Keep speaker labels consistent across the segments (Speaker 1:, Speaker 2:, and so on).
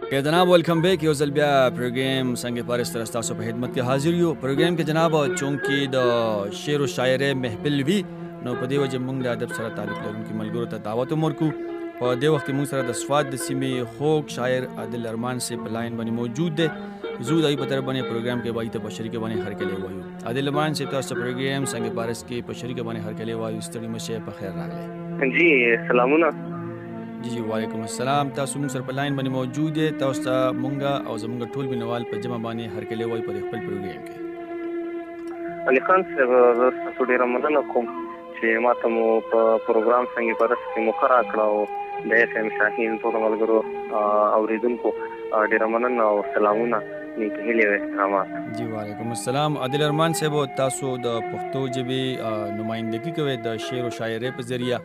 Speaker 1: کہ جناب ویلکم بیک یو ځل بیا پروګرام څنګه پارس تر تاسو په خدمت کې حاضر یو. پروګرام کې جناب چونکې د شعر او شاعرۍ محفل وی نو په دې وجه موږ د ادب سره تعلق لرونکو ملګرو ته دعوت ورکو. په دې وخت کې موږ سره د سواد د سیمې خوږ شاعر عادل ارمان سے په لاین باندې موجود دی. زو دای په طرف باندې پروګرام کې وایي ته په شریک باندې هرکلی وایو. عادل ارمان سے تاسو پروګرام څنګه پارس کې په شریک باندې هرکلی وایو. ستړي مشه په خیر راغلی.
Speaker 2: جی سلامونه.
Speaker 1: جی وعلیکم السلام. تاسو موږ سره په لاین باندې موجود دی. تاسو ته مونږ او زمونږ ټول بینوال په جمع باندې هرکلی وایي په خپل پروګرام کې.
Speaker 2: علي خان صاحب تاسو ډیر مننه کوم چې ماته مو په پروګرام څنګه پرس کې مخرا کړو د اف ام شاهین ټول ملګرو اوریدونکو ډیر مننه او سلامونه نیک هیله او احترامات.
Speaker 1: جی وعلیکم السلام. عادل ارمان صاحب تاسو د پښتو ژبې نمائندګي کوي د شعر او شاعرۍ په ذریعہ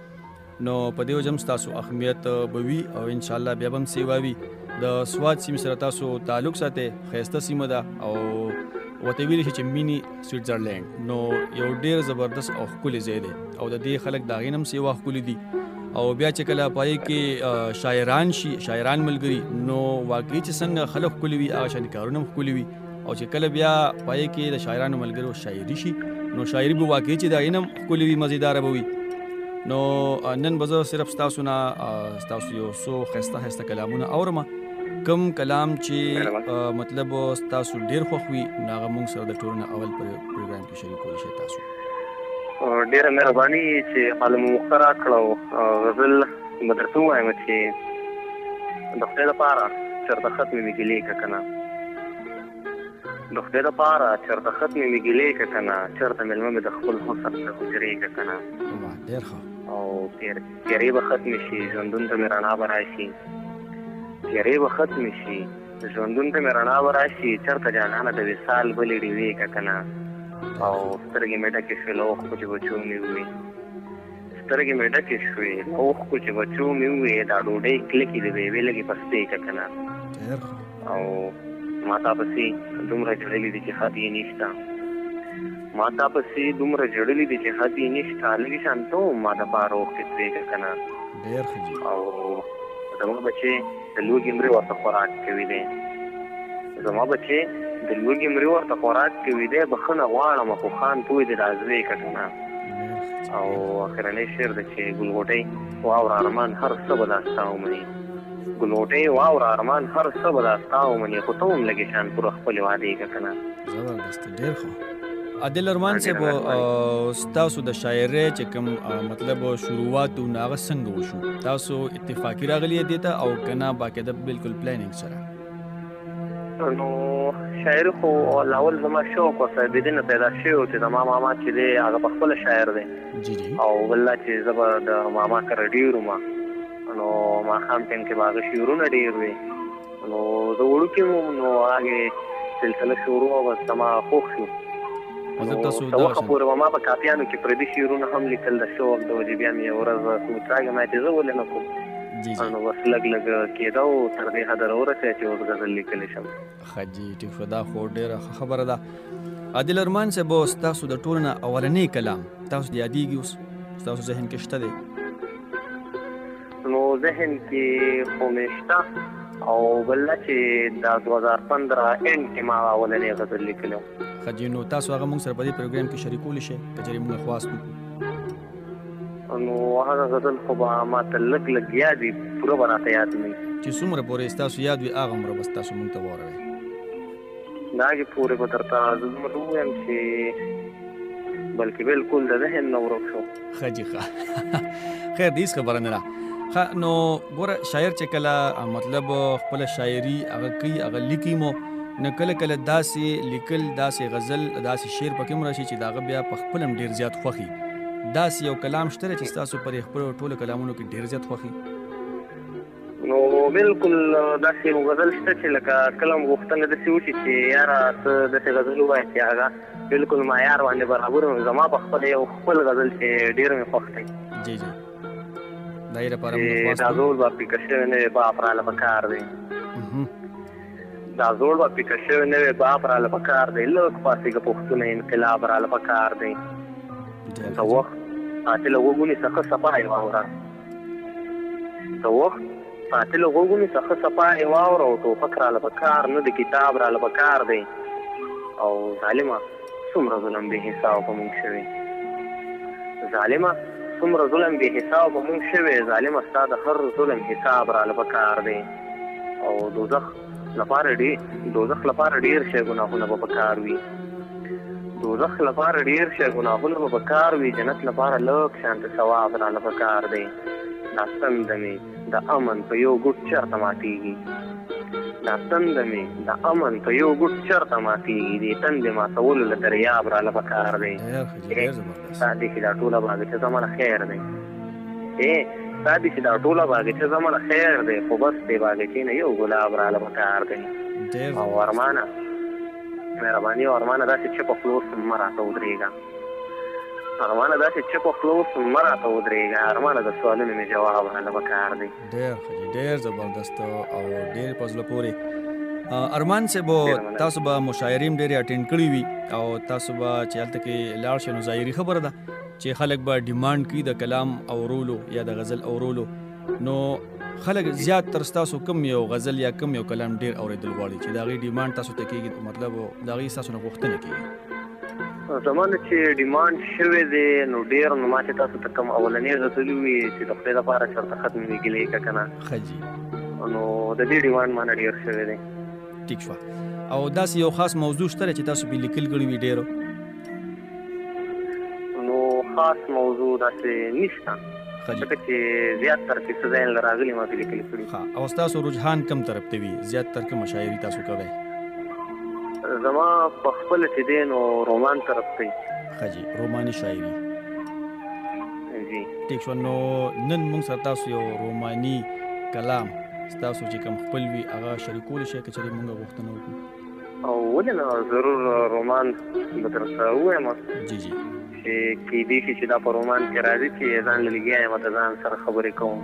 Speaker 1: نو په دې وجه تاسو اهمیت بوي او ان شاء الله بیا هم سیوا وي. د سواد سیمې سره تاسو تعلق ساتي. خیسته سیمه ده او وته ویل چې مینی سویټزرلند نو یو ډیر زبردست او ښکلی ځای دی او د دې خلک دا غینم سیوا ښکلی دي او بیا چې کله پای کې شاعران ملګری نو واقعي چې څنګه خلک ښکلی وي هغه شان کارونه هم ښکلی وي او چې کله بیا پای کې د شاعرانو ملګرو شاعري شي نو شاعري به واقعي چې دا غینم ښکلی وي مزیدار به وي. نو نن به زه صرف ستاسو نه ستاسو یو څو ښایسته کلامونه اورم. کم کلام چې مطلب ستاسو ډیر خوښ وي نو هغه موږ سره د ټولو نه اول پروګرام کې شریکولی شئ. تاسو
Speaker 2: ډیره مهرباني چې معلومه مخرا کړو. غزل مدرسه وایم چې د خپل لپاره چرته ختمې میګلې کنه د خپل لپاره چرته ختمې میګلې کنه چرته ملمه د خپل حسن ته ګرې کنه
Speaker 1: ډیر ښه
Speaker 2: او تیرې به ختم شي ژوندون ته مې رڼا به راشي تیرې به ختم شي ژوندون ته مې رڼا به راشي چرته جانانه د وصال بلې ډیوې کنه او سترګې مې ډکې شوې له اوښکو چې بچو مې ووې سترګې مې ډکې شوې له اوښکو چې بچو مې ووې دا ډوډۍ کلکې د ویوې لږې پستې کنه او ماتا پسې دومره جړلې دي چې حد یې نشته ماتا پسې دومره جړلې دي چې حد یې نشته لږې شانته ما دپاره اوښکې تویې کنه او زما بچې د لوږې مرې ورته خوراک کوي دی زما بچې د لوږې مرې ورته خوراک کوي دی بخښنه غواړم خو خان پوه دی راځوې کنه او اخرنی شعر دی چې ګلغوټۍ واوره ارمان هر څه به دا ستا ومني ګلغوټۍ واوره ارمان هر څه به دا ستا ومني خو ته هم لږې شان پوره خپلې وعدې کنه.
Speaker 1: زبردست ډېر ښه. عادل ارمان صاحب ستاسو د شاعرۍ چې کوم مطلب شروعات و هغه څنګه وشو؟ تاسو اتفاقي راغلی دې ته او که نه باقاعده بالکل پلانینګ سره؟
Speaker 2: نو شاعر خو اول زما شوق ورسره د دې نه پیدا شوی و چې زما ماما چې دی هغه پخپله شاعر دی او بل دا چې زه به د ماما کره ډېر وم نو ماښام ټایم کې به هغه شعرونه ډېر وي نو زه وړوکې وم نو هغې سلسله شعرونه به زما خوښ شو وخه پورې به ما په کاپیانو کې پردي شعرونه هم لیکل د شوق د وجې بیا مې یو ورځ سوچ راغی ما چې زه ولې نه کوم نو بس لږ کېده او تر دې حده راورسېده چې اوس غزل لیکلی شم.
Speaker 1: ښه جي ټیک شو. دا خو ډېره ښه خبره ده. عادل ارمان صاحب ستاسو د ټولو نه اولنی کلام تاسو یادېږي اوس ستاسو ذهن کې شته دی؟
Speaker 2: نو ذهن کې خو مې شته او بل چې د 2015 اند کې ما اولنی غزل لیکلی و.
Speaker 1: ښه جي نو تاسو هغه موږ سره په دې پروګرام کې شریکولی شئ که چېرې موږ خواست وکړو؟
Speaker 2: نو هغه غزل خو به ماته لږ یاد وي پوره به راته یاد نه وي
Speaker 1: چې څومره پورې ستاسو یاد وي هغه عمره به ستاسو موږ ته واوروئ.
Speaker 2: د هغې پورې به درته زه دومره ووایم چې بلکې بالکل د ذهن نه ورک شو.
Speaker 1: ښه جي ښه خیر د هېڅ خبره نه ده. ښه نو ګوره شاعر چې کله مطلب خپله شاعري هغه کوي هغه لیکي مو نو کله داسې لیکل داسې غزل داسې شعر پکې هم راشي چې د هغه بیا په خپل هم ډېر زیات خوښي. داسې یو کلام شته چې ستاسو پر خپلو ټولو کلامونو کې ډېر زیات خوښي؟
Speaker 2: نو بالکل داسې یو غزل شته چې لکه کله م غوښتنه داسې وشي چې یاره ته داسې غزل ووایه چې هغه بالکل معیار باندې برابر وي. زما په خپل یو خپل غزل چې ډېر مې خوښ دی
Speaker 1: جی دا یې لپاره
Speaker 2: دا زوړ به پیکه شوی نوی باپ راله پکار دی دا زوړ به پیکه شوی نوی باپ راله پکار دی لږ پاسېږه پښتونه انقلاب راله پکار دی د وخت چې له وګونې څخه صفا یې واوره د وخت قاتل غوږونو څخه صفا یې واوره او ټوپک راله پکار نه د کتاب راله پکار دی او ظالمه څومره ظلم بې حسابه په موږ شوی ظالمه څومره ظلم بې حسابه په موږ شوی ظالمه ستا د هر ظلم حساب راله پکار دی او دوزخ لپاره ډېر شی ګناهونه به پکار وي دوزخ لپاره ډېر شی ګناهونه به پکار وي جنت لپاره لږ شانته ثواب راله پکار دی دا تنده مې د امن په یو ګوټ چېرته ماتېږي دا تنده مې د امن په یو ګوټ چېرته ماتېږي دې تندې ماتولو له دریاب راله پکار دی ستا دې چې دا ټوله باغچه زما له خیر دی ستا دې چې دا ټوله باغچه زما له خیر دی خو بس دې باغچې نه یو ګلاب راله پکار دی او ارمانه مهرباني او ارمانه داسې چپه خلوص مه راته ودرېږه ارمانه داسې چپه خلوص مه راته ودرېږه ارمانه د سوالونو مې جواب راله پکار دی
Speaker 1: ډېر زبردست او ډېر په زړه پورې ارمان صاحب تاسو به مشاعرې هم ډېرې اټینډ کړي وي او تاسو به چې هلته کې لاړ شئ نو ظاهري خبره ده چې خلک به ډیمانډ کوي د کلام اورولو یا د غزل اورولو نو خلک زیات تر ستاسو کم یو غزل یا کم یو کلام ډېر اورېدل غواړي چې د هغې ډیمانډ تاسو ته کېږي مطلب د هغې ستاسو نه غوښتنه کېږي
Speaker 2: زما نه چې ډیمانډ شوی دی نو ډېر نو ما چې تاسو ته کوم اولنۍ غزلي وي چې د خدای لپاره چېرته ختم وي ګیلې که که نه
Speaker 1: ښه جي
Speaker 2: نو د دې ډیمانډ ما نه ډېر شوی دی
Speaker 1: ټیک شوه او داسې یو خاص موضوع شته چې تاسو پې لیکل کړي وي ډېرو
Speaker 2: نو خاص موضوع داسې نشته ځکه چې زیات تر کې څه ځای له راغلي ما پې لیکل کړي
Speaker 1: او ستاسو رجحان کم طرف ته وي زیات تر کې مشاعرې تاسو کوئ
Speaker 2: زما په خپله چې دی نو رومان طرف ته
Speaker 1: ښه جي روماني شاعري
Speaker 2: جی
Speaker 1: ټیک شو نو نن موږ سره تاسو یو روماني کلام ستاسو چې کوم خپل وي هغه شریکولی شئ که چېرې موږ غوښتنه وکړو
Speaker 2: او ولې نه ضرور رومان به درته ووایم
Speaker 1: جی
Speaker 2: چې کیدای شي چې دا په رومان کې راځي چې ځان له لګیا یم د ځان سره خبرې کوم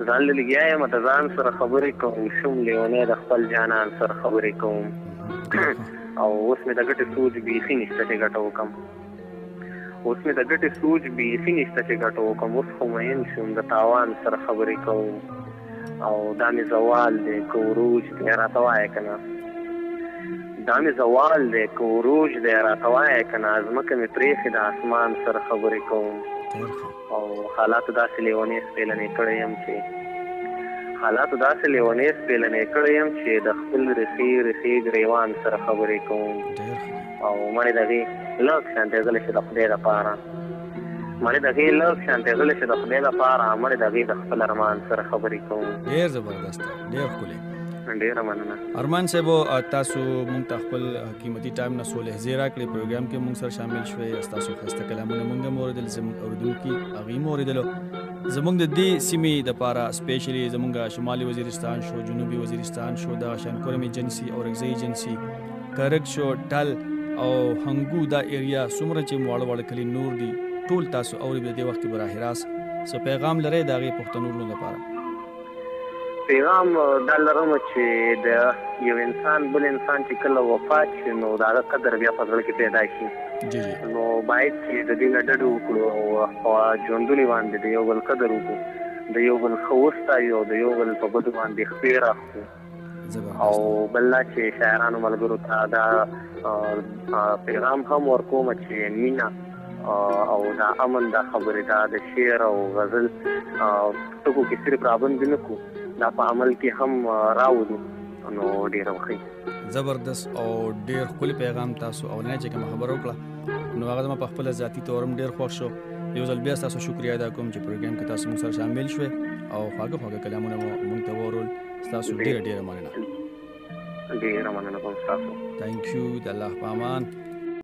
Speaker 2: ځان له لګیا یم د ځان سره خبرې کوم شوم لیونی د خپل جانان سره خبرې کوم او اوس مې د ګټې سوچ بیخي نشته چې ګټه وکړم اوس خو مین شوم د تاوان سره خبرې کوم او دا مې زوال دی که وروج دی راته وایه که نه عروج دی راته وایه که نه ځمکه مې پرېښې د اسمان سره خبرې کوم او حالاتو داسې لیونی سپېلنې کړی یم چې د خپل رخي ګریوان سره خبرې کوم او مړې د هغې لږ شانتې غلی شي د خدای دپاره مړې د خپل ارمان سره خبرې کوم
Speaker 1: ډېر زبردست ډېر ښکلی
Speaker 2: ډېره مننه
Speaker 1: ارمان صاحب تاسو موږ ته خپل قیمتي ټایم نه څو لحظې راکړې پروګرام کې موږ سره شامل شوئ ستاسو ښایسته کلامونه موږ هم اورېدل زموږ اورېدونکي هغوی هم اورېدلو زموږ د دې سیمې دپاره سپیشلی زموږ شمالي وزیرستان شو جنوبي وزیرستان شو دغه شان کورم ایجنسي اورکزۍ ایجنسي کرک شو ټل او هنګو دا ایریا څومره چې واړه کلي نور دي ټول تاسو اورئ په دې وخت کې براہ راست څه پیغام لرئ د هغې پښتنو لپاره
Speaker 2: پیغام دا لرم چې د یو انسان بل انسان چې کله وفات شي نو د هغه قدر بیا په زړه کې پیدا شي نو باید چې د دې نه ډډه وکړو او ژوندونې باندې د یو بل قدر وکړو د یو بل ښه وستایو او د یو بل په بدو باندې خپې راخلو او بل لا چې شاعرانو ملګرو ته دا پیغام هم ورکوم چې مینه او دا امن دا خبرې دا د شعر او غزل ټکو کې صرف رابندې نه کړو دا په عمل کې هم راوړو نو ډېره وښي
Speaker 1: زبردست او ډېر ښکلی پیغام تاسو اولنی چې کومه خبره وکړه نو هغه زما په خپله ذاتي طور هم ډېر خوښ شو یو ځل بیا ستاسو شکریه ادا کوم چې پروګرام کې تاسو موږ سره شامل شوئ او خواږه کلامونه مو موږ ته واورول ستاسو ډېره مننه
Speaker 2: ډېره مننه کوم ستاسو
Speaker 1: تھینک یو د الله په امان